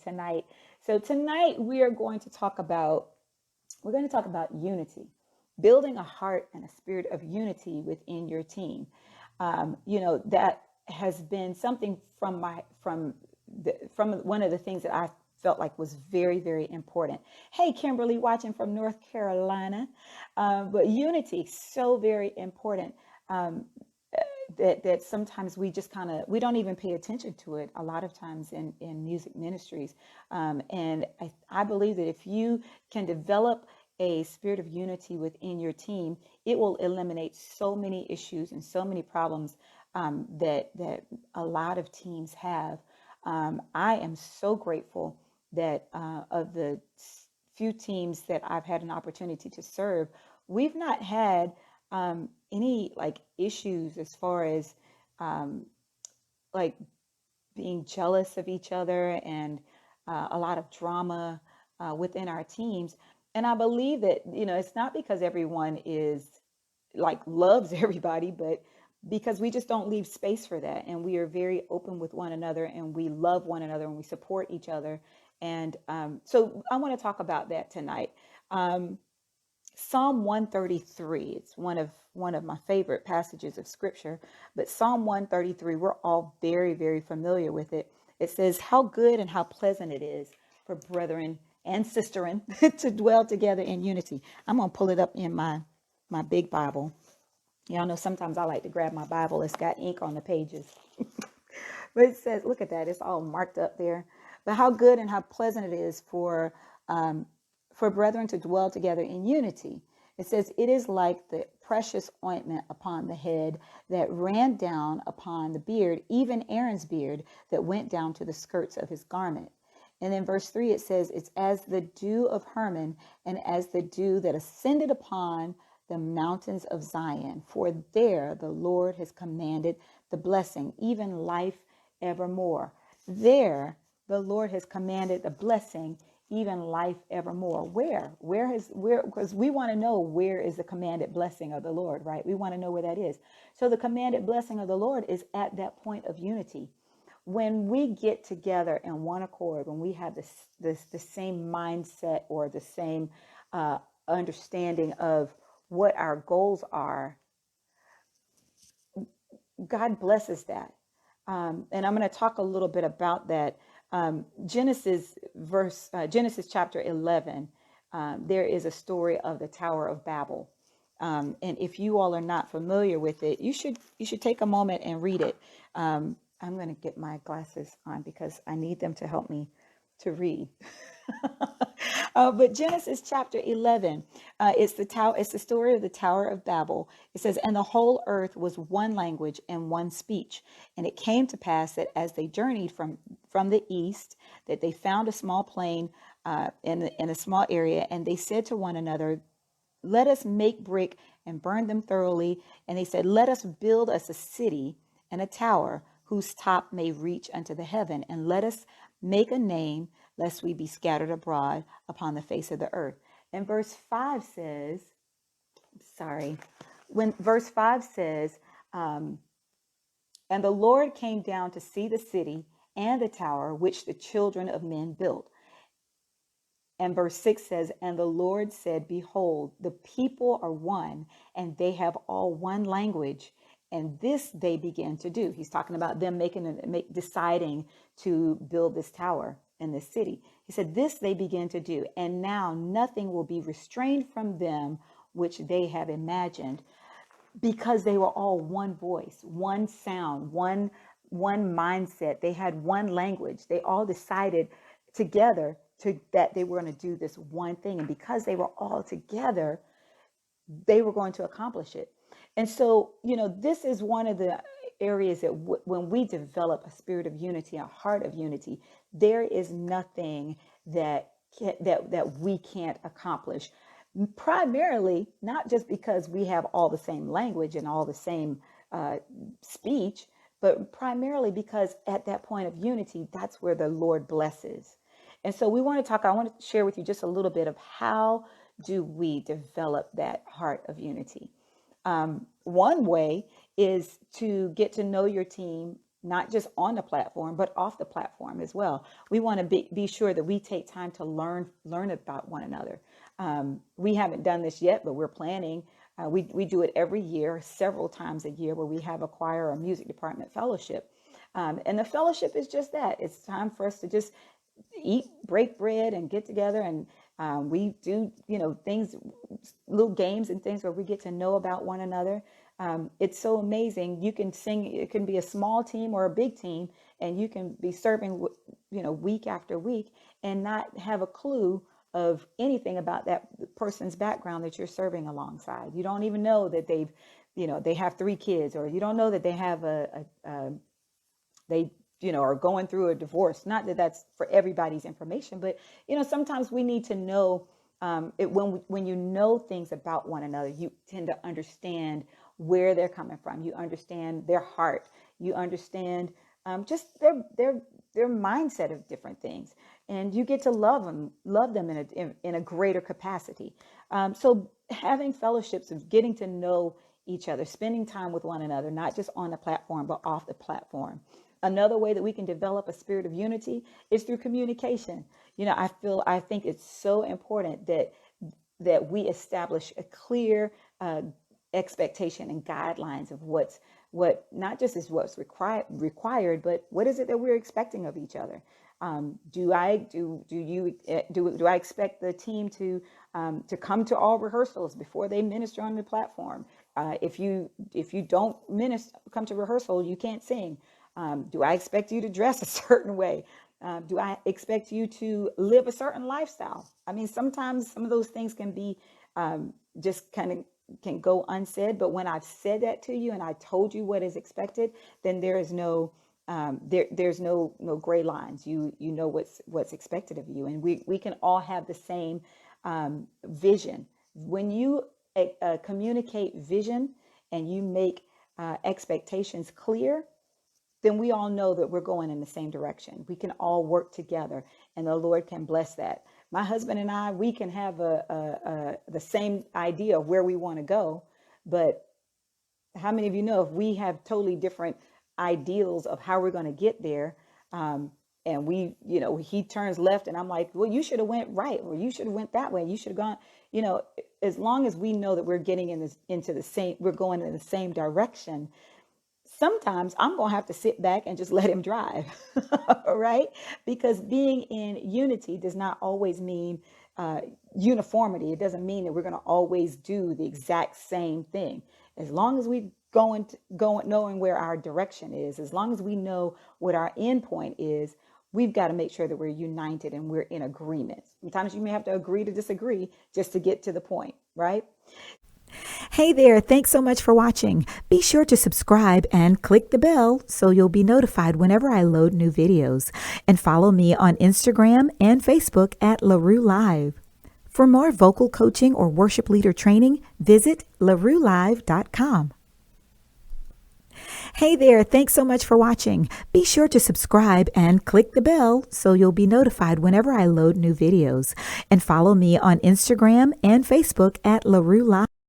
tonight. So tonight we're going to talk about unity, building a heart and a spirit of unity within your team. That has been something from one of the things that I felt like was very, very important. Hey, Kimberly, watching from North Carolina. But unity, so very important. Um, that sometimes we just we don't even pay attention to it a lot of times in music ministries. And I believe that if you can develop a spirit of unity within your team, it will eliminate so many issues and so many problems that a lot of teams have. I am so grateful that of the few teams that I've had an opportunity to serve, we've not had any like issues as far as um, like being jealous of each other and a lot of drama within our teams. And I believe that, it's not because everyone is like loves everybody, but because we just don't leave space for that. And we are very open with one another and we love one another and we support each other. And so I want to talk about that tonight. Um, Psalm 133, it's one of my favorite passages of scripture, but Psalm 133, we're all very, very familiar with it. It says, "How good and how pleasant it is for brethren and sisterin to dwell together in unity." I'm going to pull it up in my big Bible. Y'all know sometimes I like to grab my Bible. It's got ink on the pages. But it says, look at that, it's all marked up there. But how good and how pleasant it is for brethren to dwell together in unity. It says, it is like the precious ointment upon the head that ran down upon the beard, even Aaron's beard that went down to the skirts of his garment. And in verse 3, it says, it's as the dew of Hermon and as the dew that ascended upon the mountains of Zion. For there the Lord has commanded the blessing, even life evermore. There the Lord has commanded the blessing, even life evermore. Where? Because we want to know where is the commanded blessing of the Lord, right? We want to know where that is. So the commanded blessing of the Lord is at that point of unity. When we get together in one accord, when we have the same mindset or the same uh, understanding of what our goals are, God blesses that. And I'm going to talk a little bit about that. Genesis chapter 11, there is a story of the Tower of Babel. And if you all are not familiar with it, you should take a moment and read it. I'm going to get my glasses on because I need them to help me to read. But Genesis chapter 11, it's the tower. It's the story of the Tower of Babel. It says, "And the whole earth was one language and one speech. And it came to pass that as they journeyed from the east, that they found a small plain in a small area, and they said to one another, let us make brick and burn them thoroughly. And they said, let us build us a city and a tower whose top may reach unto the heaven. And let us make a name, lest we be scattered abroad upon the face of the earth." And verse 5 says, sorry, when verse 5 says, "And the Lord came down to see the city and the tower which the children of men built." And verse 6 says, "And the Lord said, behold, the people are one, and they have all one language. And this they began to do." He's talking about them deciding to build this tower in this city. He said, "This they began to do. And now nothing will be restrained from them which they have imagined," because they were all one voice, one sound, one mindset. They had one language. They all decided together that they were going to do this one thing. And because they were all together, they were going to accomplish it. And so, this is one of the areas that when we develop a spirit of unity, a heart of unity, there is nothing that we can't accomplish. Primarily, not just because we have all the same language and all the same speech, but primarily because at that point of unity, that's where the Lord blesses. And so I want to share with you just a little bit of how do we develop that heart of unity. One way is to get to know your team not just on the platform, but off the platform as well. We want to be sure that we take time to learn about one another. We haven't done this yet, but we're planning. We do it every year, several times a year, where we have a choir or music department fellowship. And the fellowship is just that. It's time for us to just eat, break bread, and get together. And we do, things, little games and things where we get to know about one another. It's so amazing. You can sing, it can be a small team or a big team, and you can be serving, week after week and not have a clue of anything about that person's background that you're serving alongside. You don't even know that they have 3 kids, or you don't know that they have are going through a divorce. Not that that's for everybody's information, but sometimes we need to know when you know things about one another, you tend to understand where they're coming from. You understand their heart. You understand just their mindset of different things, and you get to love them in a greater capacity. So having fellowships of getting to know each other, spending time with one another, not just on the platform, but off the platform. Another way that we can develop a spirit of unity is through communication. I think it's so important that we establish a clear expectation and guidelines of what not just is what's required, but what is it that we're expecting of each other. Do I expect the team to come to all rehearsals before they minister on the platform? If you don't come to rehearsal, you can't sing. Do I expect you to dress a certain way? Do I expect you to live a certain lifestyle? I mean, sometimes some of those things can be just kind of can go unsaid, but when I've said that to you and I told you what is expected, then there is no there's no gray lines. You know what's expected of you, and we can all have the same vision. When you communicate vision and you make expectations clear, then we all know that we're going in the same direction. We can all work together, and the Lord can bless that. My husband and I, we can have the same idea of where we want to go, but how many of you know if we have totally different ideals of how we're going to get there, and he turns left and I'm like, well, you should have went right, or you should have went that way. You should have gone, as long as we know that we're getting we're going in the same direction. Sometimes I'm going to have to sit back and just let him drive, right? Because being in unity does not always mean uniformity. It doesn't mean that we're going to always do the exact same thing. As long as we going knowing where our direction is, as long as we know what our end point is, we've got to make sure that we're united and we're in agreement. Sometimes you may have to agree to disagree just to get to the point, right? Hey there, thanks so much for watching. Be sure to subscribe and click the bell so you'll be notified whenever I load new videos. And follow me on Instagram and Facebook at LaRue Live. For more vocal coaching or worship leader training, visit laruelive.com. Hey there, thanks so much for watching. Be sure to subscribe and click the bell so you'll be notified whenever I load new videos. And follow me on Instagram and Facebook at LaRue Live.